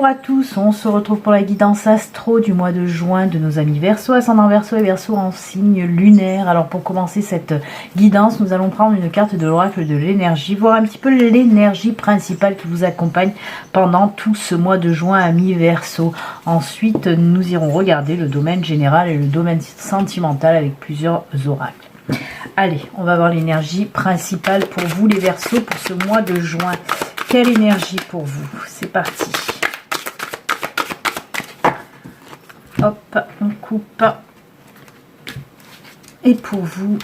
Bonjour à tous, on se retrouve pour la guidance astro du mois de juin de nos amis Verseau, ascendant Verseau et Verseau en signe lunaire. Alors pour commencer cette guidance, nous allons prendre une carte de l'oracle de l'énergie, voir un petit peu l'énergie principale qui vous accompagne pendant tout ce mois de juin, amis Verseau. Ensuite, nous irons regarder le domaine général et le domaine sentimental avec plusieurs oracles. Allez, on va voir l'énergie principale pour vous les Verseaux pour ce mois de juin. Quelle énergie pour vous? C'est parti. Hop, on coupe. Et pour vous,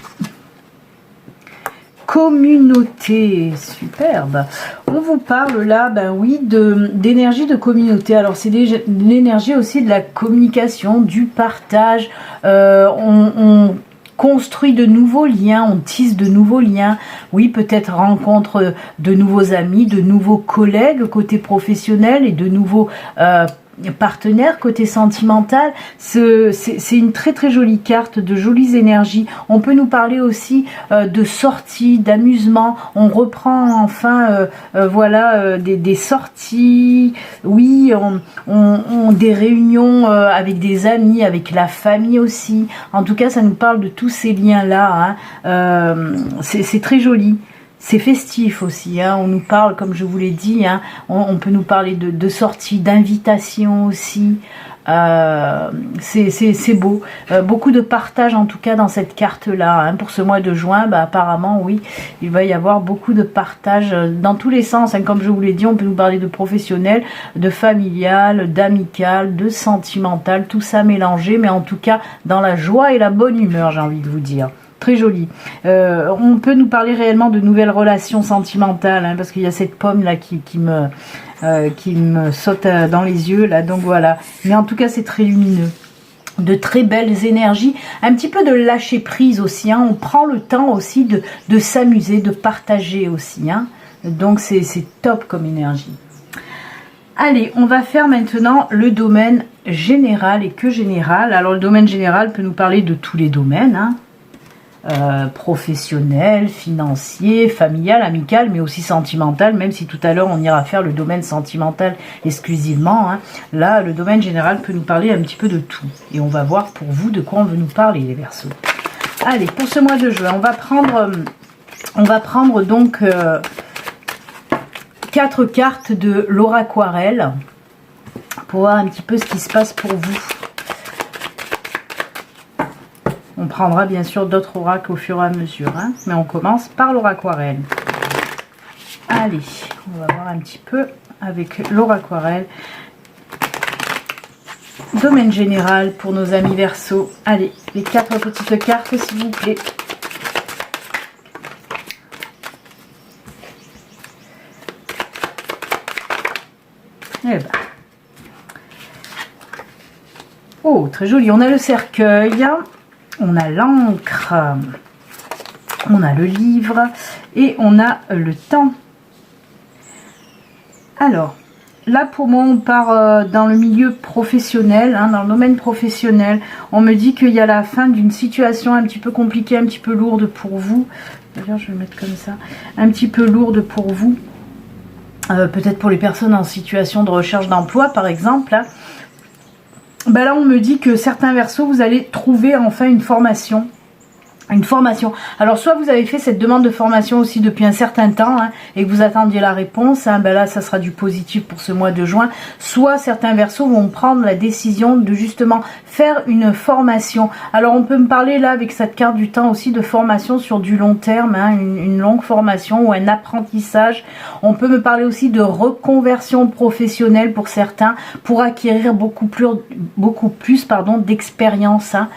communauté, superbe. On vous parle là, ben oui, d'énergie de communauté. Alors c'est l'énergie aussi de la communication, du partage. On construit de nouveaux liens, on tisse de nouveaux liens, oui, peut-être rencontre de nouveaux amis, de nouveaux collègues côté professionnel et de nouveaux partenaires côté sentimental. C'est une très très jolie carte, de jolies énergies. On peut nous parler aussi de sorties, d'amusement. On reprend enfin voilà des sorties, oui, des réunions avec des amis, avec la famille aussi. En tout cas, ça nous parle de tous ces liens là, hein. C'est très joli. C'est festif aussi, hein. On nous parle, comme je vous l'ai dit, hein, on peut nous parler de sorties, d'invitations aussi. C'est beau. Beaucoup de partage en tout cas dans cette carte-là. Hein. Pour ce mois de juin, bah, apparemment, oui, il va y avoir beaucoup de partage dans tous les sens. Hein. Comme je vous l'ai dit, on peut nous parler de professionnel, de familial, d'amical, de sentimental, tout ça mélangé, mais en tout cas dans la joie et la bonne humeur, j'ai envie de vous dire. Très joli. On peut nous parler réellement de nouvelles relations sentimentales, hein, parce qu'il y a cette pomme là qui me saute dans les yeux là, donc voilà. Mais en tout cas, c'est très lumineux. De très belles énergies, un petit peu de lâcher prise aussi, hein. On prend le temps aussi de s'amuser, de partager aussi, hein. Donc c'est top comme énergie. Allez, on va faire maintenant le domaine général et que général. Alors le domaine général peut nous parler de tous les domaines, hein. Professionnel, financier, familial, amical, mais aussi sentimental, même si tout à l'heure on ira faire le domaine sentimental exclusivement, hein. Là le domaine général peut nous parler un petit peu de tout et on va voir pour vous de quoi on veut nous parler les Verseaux. Allez, pour ce mois de juin, on va prendre donc 4 cartes de l'oraquarelle pour voir un petit peu ce qui se passe pour vous. On prendra bien sûr d'autres oracles au fur et à mesure, hein, mais on commence par l'oraquarelle. Allez, on va voir un petit peu avec l'oraquarelle. Domaine général pour nos amis Verseaux. Allez, les 4 petites cartes s'il vous plaît. Eh ben. Oh, très joli. On a le cercueil. On a l'encre, on a le livre et on a le temps. Alors, là pour moi on part dans le milieu professionnel, hein, dans le domaine professionnel. On me dit qu'il y a la fin d'une situation un petit peu compliquée, un petit peu lourde pour vous. D'ailleurs je vais le mettre comme ça, un petit peu lourde pour vous. Peut-être pour les personnes en situation de recherche d'emploi par exemple, hein. Ben là on me dit que certains Verseaux vous allez trouver enfin une formation. Alors soit vous avez fait cette demande de formation aussi depuis un certain temps, hein, et que vous attendiez la réponse, hein, ben là ça sera du positif pour ce mois de juin. Soit certains Verseaux vont prendre la décision de justement faire une formation. Alors on peut me parler là avec cette carte du temps aussi de formation sur du long terme, hein, une longue formation ou un apprentissage. On peut me parler aussi de reconversion professionnelle pour certains, pour acquérir beaucoup plus d'expérience, hein.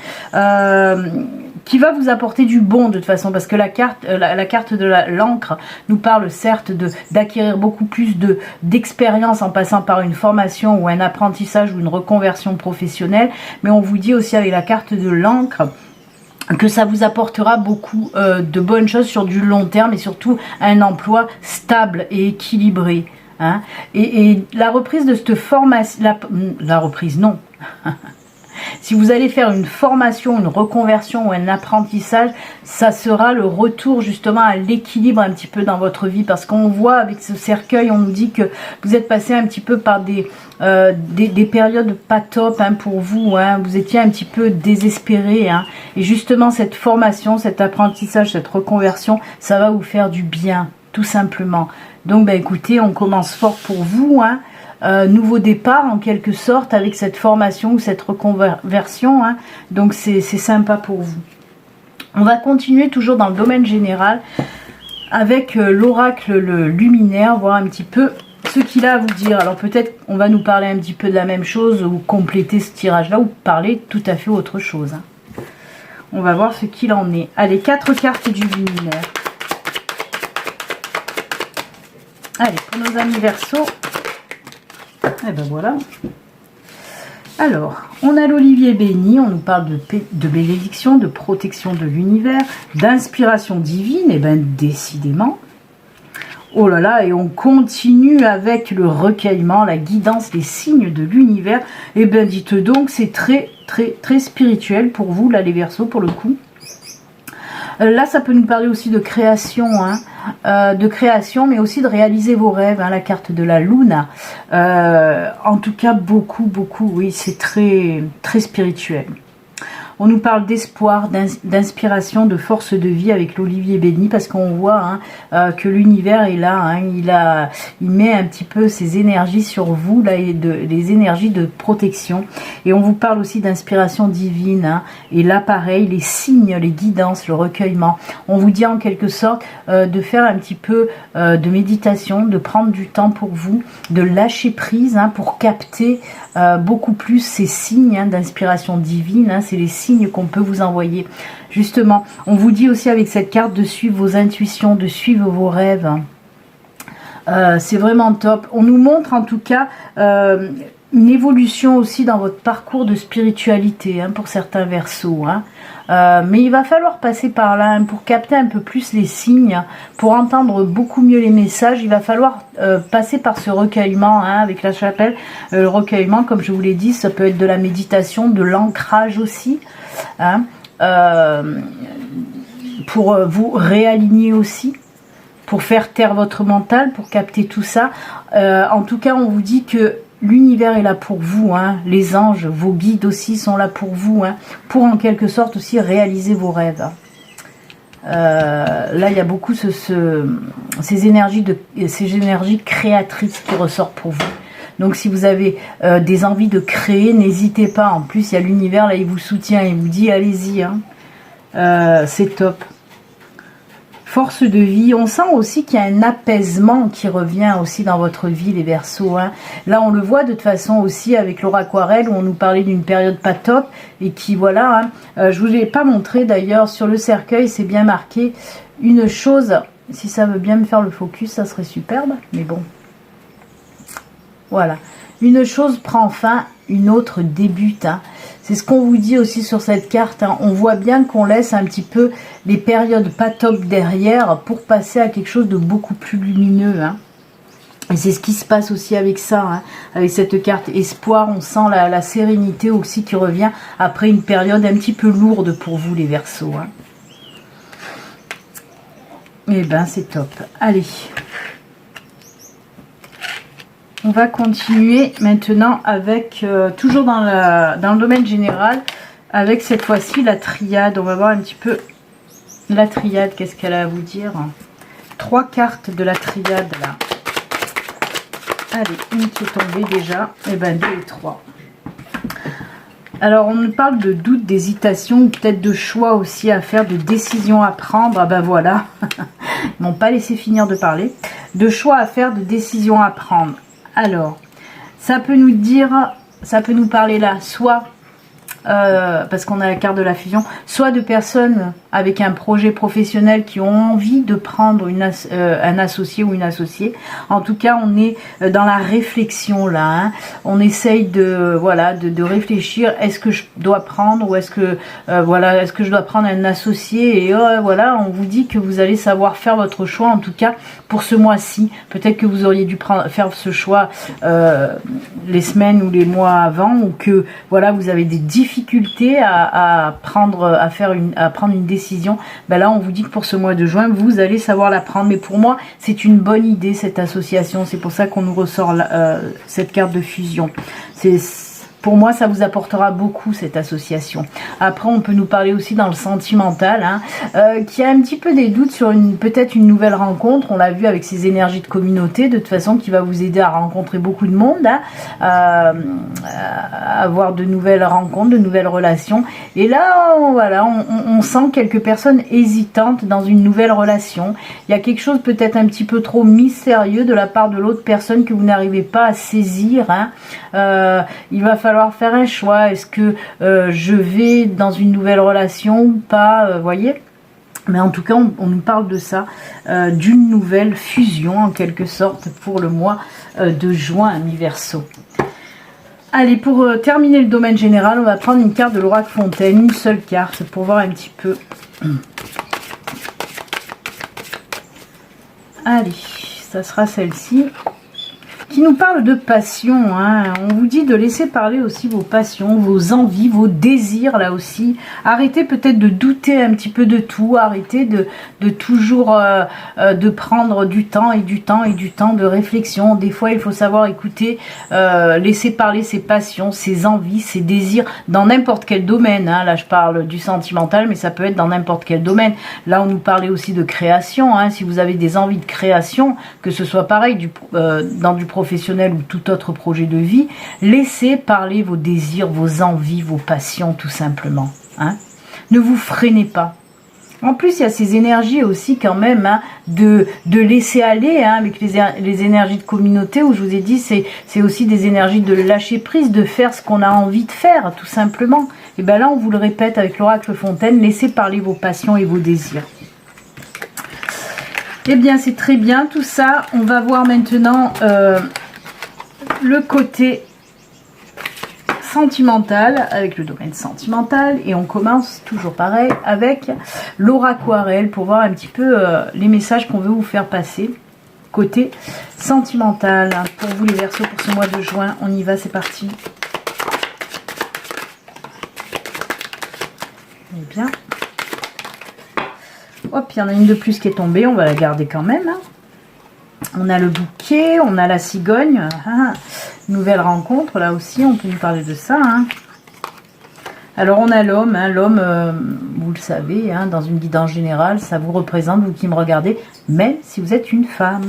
Qui va vous apporter du bon de toute façon, parce que la carte de l'encre nous parle certes d'acquérir beaucoup plus d'expérience en passant par une formation ou un apprentissage ou une reconversion professionnelle, mais on vous dit aussi avec la carte de l'encre que ça vous apportera beaucoup de bonnes choses sur du long terme et surtout un emploi stable et équilibré, hein. Et la reprise de cette formation, la reprise non Si vous allez faire une formation, une reconversion ou un apprentissage, ça sera le retour justement à l'équilibre un petit peu dans votre vie, parce qu'on voit avec ce cercueil, on nous dit que vous êtes passé un petit peu par des périodes pas top hein, pour vous, hein. Vous étiez un petit peu désespéré hein. Et justement cette formation, cet apprentissage, cette reconversion, ça va vous faire du bien, tout simplement. Donc bah, écoutez, on commence fort pour vous hein. Nouveau départ en quelque sorte avec cette formation ou cette reconversion hein. Donc c'est sympa pour vous. On va continuer toujours dans le domaine général avec l'oracle luminaire, voir un petit peu ce qu'il a à vous dire. Alors peut-être on va nous parler un petit peu de la même chose ou compléter ce tirage là ou parler tout à fait autre chose hein. On va voir ce qu'il en est. Allez, 4 cartes du luminaire. Allez, pour nos amis Verseaux. Et ben voilà. Alors, on a l'olivier béni, on nous parle de bénédiction, de protection de l'univers, d'inspiration divine, et ben décidément. Oh là là, et on continue avec le recueillement, la guidance, les signes de l'univers. Et ben dites donc, c'est très spirituel pour vous, là les Verseaux, pour le coup. Là, ça peut nous parler aussi de création, hein, mais aussi de réaliser vos rêves, hein, la carte de la Luna. En tout cas, beaucoup, oui, c'est très spirituel. On nous parle d'espoir, d'inspiration, de force de vie avec l'olivier béni, parce qu'on voit hein, que l'univers est là, hein, il met un petit peu ses énergies sur vous, là, et les énergies de protection. Et on vous parle aussi d'inspiration divine, hein, et là pareil, les signes, les guidances, le recueillement. On vous dit en quelque sorte de faire un petit peu de méditation, de prendre du temps pour vous, de lâcher prise hein, pour capter beaucoup plus ces signes hein, d'inspiration divine, hein, c'est les signes qu'on peut vous envoyer. Justement, on vous dit aussi avec cette carte de suivre vos intuitions, de suivre vos rêves. C'est vraiment top. On nous montre en tout cas une évolution aussi dans votre parcours de spiritualité hein, pour certains Verseaux. Hein. Mais il va falloir passer par là hein, pour capter un peu plus les signes, pour entendre beaucoup mieux les messages. Il va falloir passer par ce recueillement hein, avec la chapelle. Le recueillement, comme je vous l'ai dit, ça peut être de la méditation, de l'ancrage aussi. Hein, pour vous réaligner aussi, pour faire taire votre mental, pour capter tout ça. En tout cas, on vous dit que l'univers est là pour vous, hein. Les anges, vos guides aussi sont là pour vous, hein, pour en quelque sorte aussi réaliser vos rêves. Là, il y a beaucoup ces énergies créatrices qui ressortent pour vous. Donc si vous avez des envies de créer, n'hésitez pas. En plus, il y a l'univers, là, il vous soutient, il vous dit allez-y. Hein. C'est top. Force de vie. On sent aussi qu'il y a un apaisement qui revient aussi dans votre vie, les Verseaux. Hein. Là, on le voit de toute façon aussi avec Laura Aquarelle, où on nous parlait d'une période pas top. Et qui, voilà, hein, je ne vous l'ai pas montré d'ailleurs, sur le cercueil, c'est bien marqué. Une chose, si ça veut bien me faire le focus, ça serait superbe. Mais bon. Voilà, une chose prend fin, une autre débute. Hein. C'est ce qu'on vous dit aussi sur cette carte. Hein. On voit bien qu'on laisse un petit peu les périodes pas top derrière pour passer à quelque chose de beaucoup plus lumineux. Hein. Et c'est ce qui se passe aussi avec ça, hein. Avec cette carte espoir. On sent la sérénité aussi qui revient après une période un petit peu lourde pour vous, les Verseaux. Hein. Et ben, c'est top. Allez. On va continuer maintenant avec, toujours dans le domaine général, avec cette fois-ci la triade. On va voir un petit peu la triade, qu'est-ce qu'elle a à vous dire. 3 cartes de la triade là. Allez, une qui est tombée déjà, et ben 2 et 3. Alors on nous parle de doute, d'hésitation, peut-être de choix aussi à faire, de décisions à prendre. Ah ben voilà, ils m'ont pas laissé finir de parler. De choix à faire, de décisions à prendre. Alors, ça peut nous dire, ça peut nous parler là, soit, parce qu'on a la carte de la fusion, soit de personnes avec un projet professionnel qui ont envie de prendre un associé ou une associée. En tout cas, on est dans la réflexion là. Hein. On essaye de réfléchir. Est-ce que je dois prendre ou est-ce que est-ce que je dois prendre un associé et voilà, on vous dit que vous allez savoir faire votre choix. En tout cas, pour ce mois-ci, peut-être que vous auriez dû faire ce choix les semaines ou les mois avant, ou que voilà, vous avez des difficultés difficulté à prendre une décision, ben là on vous dit que pour ce mois de juin, vous allez savoir la prendre. Mais pour moi, c'est une bonne idée cette association. C'est pour ça qu'on nous ressort cette carte de fusion. Pour moi, ça vous apportera beaucoup, cette association. Après, on peut nous parler aussi dans le sentimental, hein, qui a un petit peu des doutes sur peut-être une nouvelle rencontre. On l'a vu avec ces énergies de communauté, de toute façon, qui va vous aider à rencontrer beaucoup de monde, hein, à avoir de nouvelles rencontres, de nouvelles relations. Et là, voilà, on sent quelques personnes hésitantes dans une nouvelle relation. Il y a quelque chose peut-être un petit peu trop mystérieux de la part de l'autre personne que vous n'arrivez pas à saisir, hein. Il va falloir faire un choix. Est-ce que je vais dans une nouvelle relation ou pas, voyez. Mais en tout cas, on nous parle de ça, d'une nouvelle fusion en quelque sorte pour le mois de juin, ami Verseau. Allez, pour terminer le domaine général, on va prendre une carte de l'oracle Fontaine, une seule carte pour voir un petit peu. Allez, ça sera celle-ci, qui nous parle de passion, hein. On vous dit de laisser parler aussi vos passions, vos envies, vos désirs là aussi. Arrêtez peut-être de douter un petit peu de tout, arrêtez de toujours de prendre du temps et du temps et du temps de réflexion. Des fois il faut savoir écouter, laisser parler ses passions, ses envies, ses désirs dans n'importe quel domaine, hein. Là je parle du sentimental, mais ça peut être dans n'importe quel domaine. Là on nous parlait aussi de création, hein. Si vous avez des envies de création, que ce soit pareil dans du professionnel ou tout autre projet de vie, laissez parler vos désirs, vos envies, vos passions tout simplement, hein. Ne vous freinez pas. En plus, il y a ces énergies aussi quand même, hein, de laisser aller, hein, avec les énergies de communauté où je vous ai dit, c'est aussi des énergies de lâcher prise, de faire ce qu'on a envie de faire tout simplement. Et bien là, on vous le répète avec l'oracle Fontaine, laissez parler vos passions et vos désirs. Eh bien, c'est très bien tout ça. On va voir maintenant le côté sentimental, avec le domaine sentimental. Et on commence toujours pareil avec l'oracle pour voir un petit peu les messages qu'on veut vous faire passer. Côté sentimental, pour vous les Verseaux pour ce mois de juin. On y va, c'est parti. Eh bien... Hop, il y en a une de plus qui est tombée, on va la garder quand même, hein. On a le bouquet, on a la cigogne, nouvelle rencontre, là aussi, on peut nous parler de ça, hein. Alors, on a l'homme, hein. L'homme, vous le savez, hein, dans une guidance générale, ça vous représente, vous qui me regardez, même si vous êtes une femme.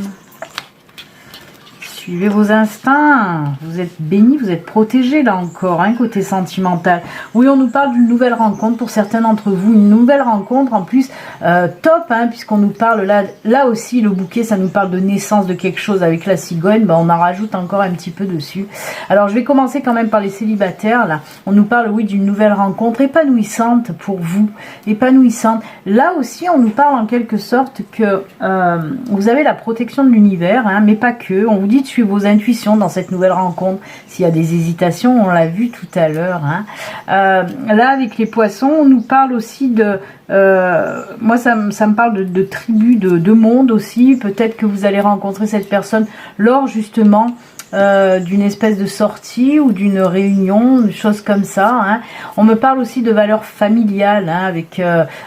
Suivez vos instincts, vous êtes bénis, vous êtes protégés là encore, hein, côté sentimental. Oui, on nous parle d'une nouvelle rencontre pour certains d'entre vous, une nouvelle rencontre en plus top, hein, puisqu'on nous parle là aussi, le bouquet, ça nous parle de naissance de quelque chose avec la cigogne, ben, on en rajoute encore un petit peu dessus. Alors je vais commencer quand même par les célibataires, là. On nous parle, oui, d'une nouvelle rencontre épanouissante pour vous, épanouissante. Là aussi, on nous parle en quelque sorte que vous avez la protection de l'univers, hein, mais pas que. On vous dit de suivre vos intuitions dans cette nouvelle rencontre. S'il y a des hésitations, on l'a vu tout à l'heure, hein. Là, avec les poissons, on nous parle aussi de... moi, ça me parle de tribus, de monde aussi. Peut-être que vous allez rencontrer cette personne lors, justement, d'une espèce de sortie ou d'une réunion, une chose comme ça, hein. On me parle aussi de valeurs familiales, hein, avec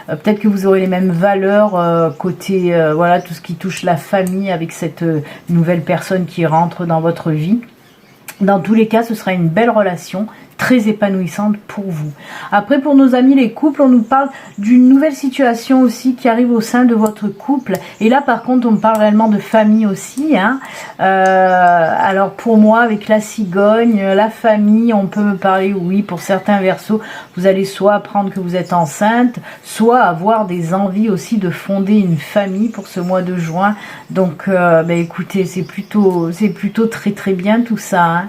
peut-être que vous aurez les mêmes valeurs côté voilà, tout ce qui touche la famille avec cette nouvelle personne qui rentre dans votre vie. Dans tous les cas, ce sera une belle relation, très épanouissante pour vous. Après, pour nos amis les couples, on nous parle d'une nouvelle situation aussi qui arrive au sein de votre couple. Et là, par contre, on me parle réellement de famille aussi, hein. Alors, pour moi, avec la cigogne, la famille, on peut me parler, oui, pour certains Verseaux, vous allez soit apprendre que vous êtes enceinte, soit avoir des envies aussi de fonder une famille pour ce mois de juin. Donc, bah, écoutez, c'est plutôt très très bien tout ça, hein.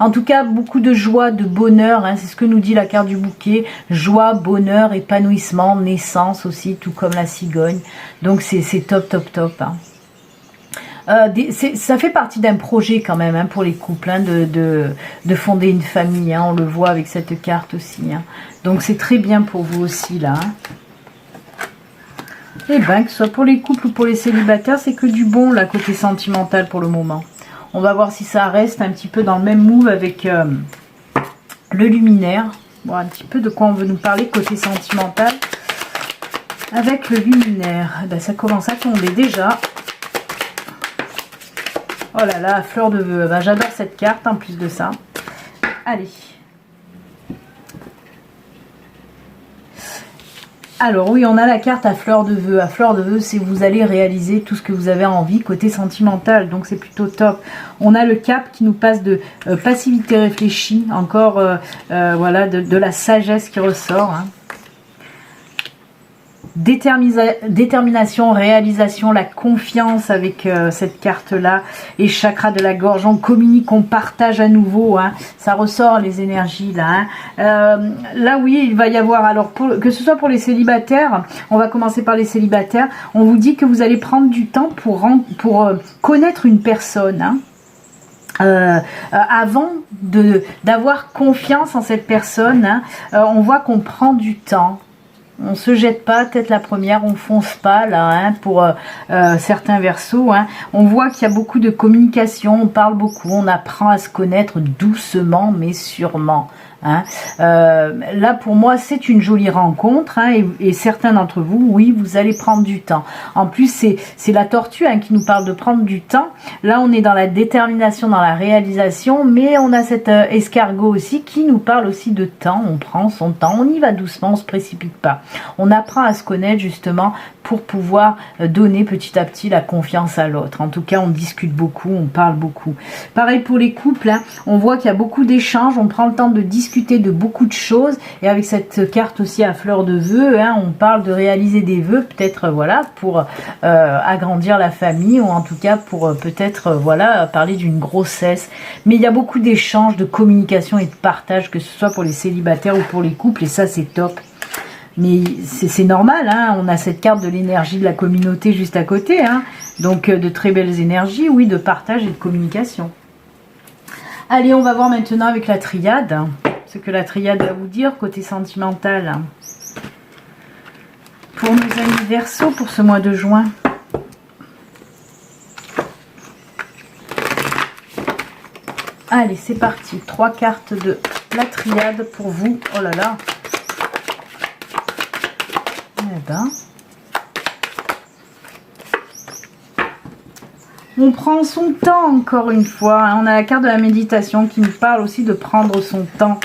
En tout cas, beaucoup de joie, de bonheur, hein, c'est ce que nous dit la carte du bouquet. Joie, bonheur, épanouissement, naissance aussi, tout comme la cigogne. Donc c'est top, top, top, hein. Ça fait partie d'un projet quand même, hein, pour les couples, hein, de fonder une famille, hein, on le voit avec cette carte aussi, hein. Donc c'est très bien pour vous aussi là, hein. Et bien, que ce soit pour les couples ou pour les célibataires, c'est que du bon là, côté sentimental pour le moment. On va voir si ça reste un petit peu dans le même move avec le luminaire. Bon, un petit peu de quoi on veut nous parler côté sentimental. Avec le luminaire, ben, ça commence à tomber déjà. Oh là là, fleur de vœux. Ben, j'adore cette carte en plus de ça. Allez. Alors oui, on a la carte à fleur de vœux. À fleur de vœux, c'est vous allez réaliser tout ce que vous avez envie côté sentimental. Donc c'est plutôt top. On a le cap qui nous passe de passivité réfléchie. Encore voilà, de la sagesse qui ressort. Hein. Détermination, réalisation, la confiance avec cette carte-là. Et chakra de la gorge, on communique, on partage à nouveau. Hein. Ça ressort les énergies là. Hein. Là, oui, il va y avoir, alors que ce soit pour les célibataires, on va commencer par les célibataires. On vous dit que vous allez prendre du temps pour connaître une personne. Hein. Avant d'avoir confiance en cette personne, hein, on voit qu'on prend du temps. On se jette pas tête la première, on fonce pas là, hein, pour certains versos. Hein. On voit qu'il y a beaucoup de communication, on parle beaucoup, on apprend à se connaître doucement mais sûrement. Hein. Là pour moi c'est une jolie rencontre, hein, et certains d'entre vous, oui, vous allez prendre du temps. En plus c'est la tortue, hein, qui nous parle de prendre du temps. Là on est dans la détermination, dans la réalisation, mais on a cet escargot aussi qui nous parle aussi de temps. On prend son temps, on y va doucement, on se précipite pas. On apprend à se connaître justement pour pouvoir donner petit à petit la confiance à l'autre. En tout cas on discute beaucoup, on parle beaucoup. Pareil pour les couples, hein, on voit qu'il y a beaucoup d'échanges, on prend le temps de discuter de beaucoup de choses, et avec cette carte aussi à fleur de vœux, hein, on parle de réaliser des vœux, peut-être voilà, pour agrandir la famille, ou en tout cas pour peut-être voilà, parler d'une grossesse. Mais il y a beaucoup d'échanges, de communication et de partage, que ce soit pour les célibataires ou pour les couples, et ça c'est top. Mais c'est normal, hein, on a cette carte de l'énergie de la communauté juste à côté, hein, donc de très belles énergies, oui, de partage et de communication. Allez, on va voir maintenant avec la triade, ce que la triade va vous dire côté sentimental. Pour nos amis Verseaux, pour ce mois de juin. Allez, c'est parti. 3 cartes de la triade pour vous. Oh là là. Eh ben. On prend son temps encore une fois. Hein. On a la carte de la méditation qui nous parle aussi de prendre son temps.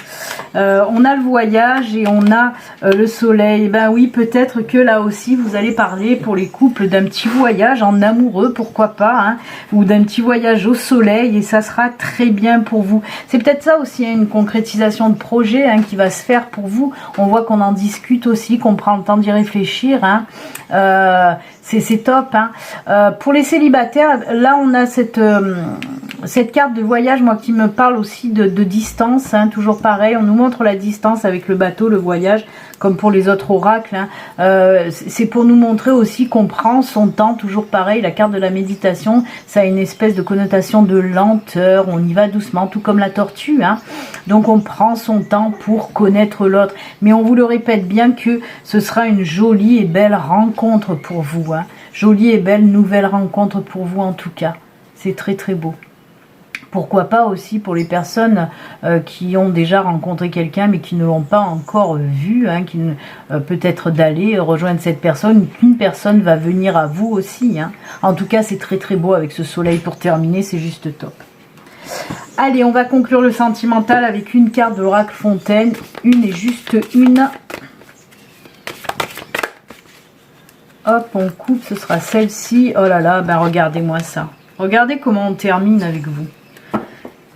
On a le voyage et on a le soleil. Ben oui, peut-être que là aussi vous allez parler pour les couples d'un petit voyage en amoureux, pourquoi pas, hein, ou d'un petit voyage au soleil, et ça sera très bien pour vous. C'est peut-être ça aussi, hein, une concrétisation de projet, hein, qui va se faire pour vous. On voit qu'on en discute aussi, qu'on prend le temps d'y réfléchir. Hein. C'est top. Hein. Pour les célibataires, là on a cette carte de voyage, moi, qui me parle aussi de distance, hein, toujours pareil, on nous montre la distance avec le bateau, le voyage, comme pour les autres oracles. Hein. C'est pour nous montrer aussi qu'on prend son temps, toujours pareil, la carte de la méditation, ça a une espèce de connotation de lenteur, on y va doucement, tout comme la tortue. Hein. Donc on prend son temps pour connaître l'autre, mais on vous le répète bien que ce sera une jolie et belle rencontre pour vous. Hein. Jolie et belle nouvelle rencontre pour vous en tout cas, c'est très très beau. Pourquoi pas aussi pour les personnes qui ont déjà rencontré quelqu'un mais qui ne l'ont pas encore vu, hein, qui peut-être d'aller rejoindre cette personne, qu'une personne va venir à vous aussi. Hein. En tout cas, c'est très très beau avec ce soleil pour terminer, c'est juste top. Allez, on va conclure le sentimental avec une carte de l'oracle Fontaine, une et juste une. Hop, on coupe, ce sera celle-ci. Oh là là, ben regardez-moi ça. Regardez comment on termine avec vous.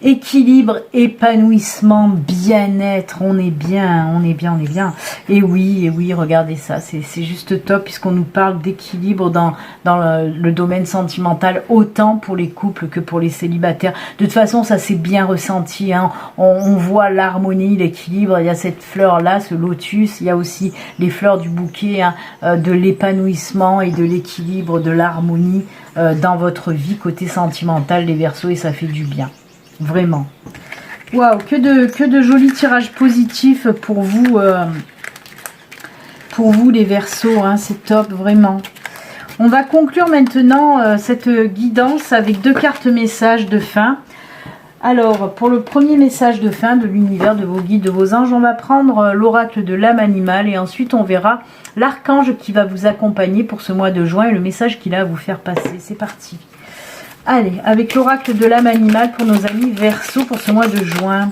Équilibre, épanouissement, bien-être, on est bien, on est bien, on est bien. Et oui, regardez ça, c'est juste top puisqu'on nous parle d'équilibre dans le domaine sentimental, autant pour les couples que pour les célibataires. De toute façon, ça c'est bien ressenti, hein. On voit l'harmonie, l'équilibre, il y a cette fleur-là, ce lotus, il y a aussi les fleurs du bouquet, hein, de l'épanouissement et de l'équilibre, de l'harmonie dans votre vie côté sentimental, les Verseaux, et ça fait du bien. Vraiment. Waouh, que de jolis tirages positifs pour vous les Verseaux, hein, c'est top, vraiment. On va conclure maintenant cette guidance avec 2 cartes messages de fin. Alors, pour le premier message de fin de l'univers, de vos guides, de vos anges, on va prendre l'oracle de l'âme animale et ensuite on verra l'archange qui va vous accompagner pour ce mois de juin et le message qu'il a à vous faire passer. C'est parti. Allez, avec l'oracle de l'âme animale pour nos amis Verseau pour ce mois de juin.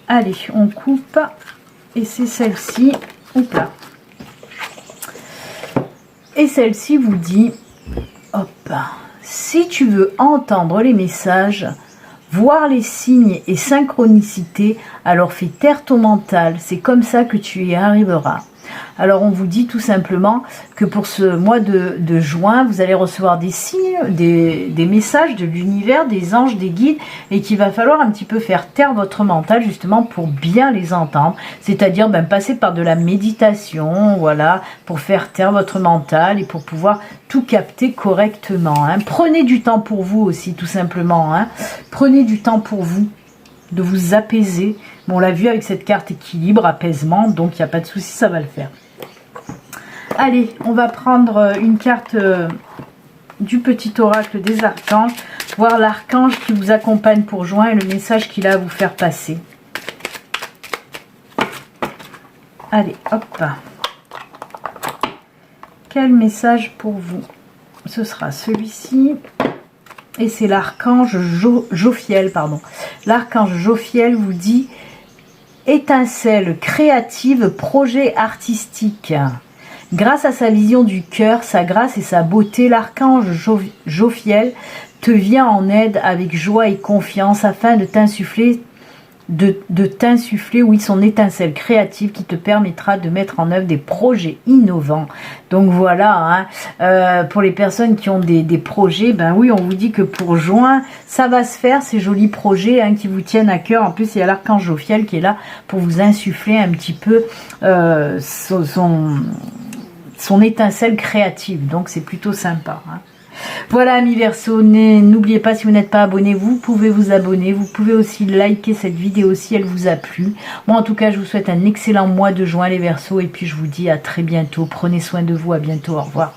Allez, on coupe et c'est celle-ci. Oups là. Et celle-ci vous dit, hop, si tu veux entendre les messages, voir les signes et synchronicités, alors fais taire ton mental, c'est comme ça que tu y arriveras. Alors on vous dit tout simplement que pour ce mois de juin, vous allez recevoir des signes, des messages de l'univers, des anges, des guides, et qu'il va falloir un petit peu faire taire votre mental justement pour bien les entendre, c'est-à-dire passer par de la méditation, voilà, pour faire taire votre mental et pour pouvoir tout capter correctement. Hein. Prenez du temps pour vous aussi tout simplement, hein. Prenez du temps pour vous, de vous apaiser. Bon, on l'a vu avec cette carte équilibre, apaisement, donc il n'y a pas de souci, ça va le faire. Allez, on va prendre une carte du petit oracle des archanges, voir l'archange qui vous accompagne pour juin et le message qu'il a à vous faire passer. Allez, hop. Quel message pour vous? Ce sera celui-ci. Et c'est l'archange Jophiel, pardon. L'archange Jophiel vous dit étincelle créative, projet artistique. Grâce à sa vision du cœur, sa grâce et sa beauté, l'archange Jophiel te vient en aide avec joie et confiance afin de t'insuffler oui, son étincelle créative qui te permettra de mettre en œuvre des projets innovants. Donc voilà, hein, pour les personnes qui ont des projets, ben oui, on vous dit que pour juin, ça va se faire, ces jolis projets hein, qui vous tiennent à cœur. En plus, il y a l'archange Jophiel qui est là pour vous insuffler un petit peu son étincelle créative. Donc c'est plutôt sympa, hein. Voilà amis Verseau, n'oubliez pas, si vous n'êtes pas abonné, vous pouvez vous abonner, vous pouvez aussi liker cette vidéo si elle vous a plu. Moi en tout cas je vous souhaite un excellent mois de juin les Verseaux et puis je vous dis à très bientôt, prenez soin de vous, à bientôt, au revoir.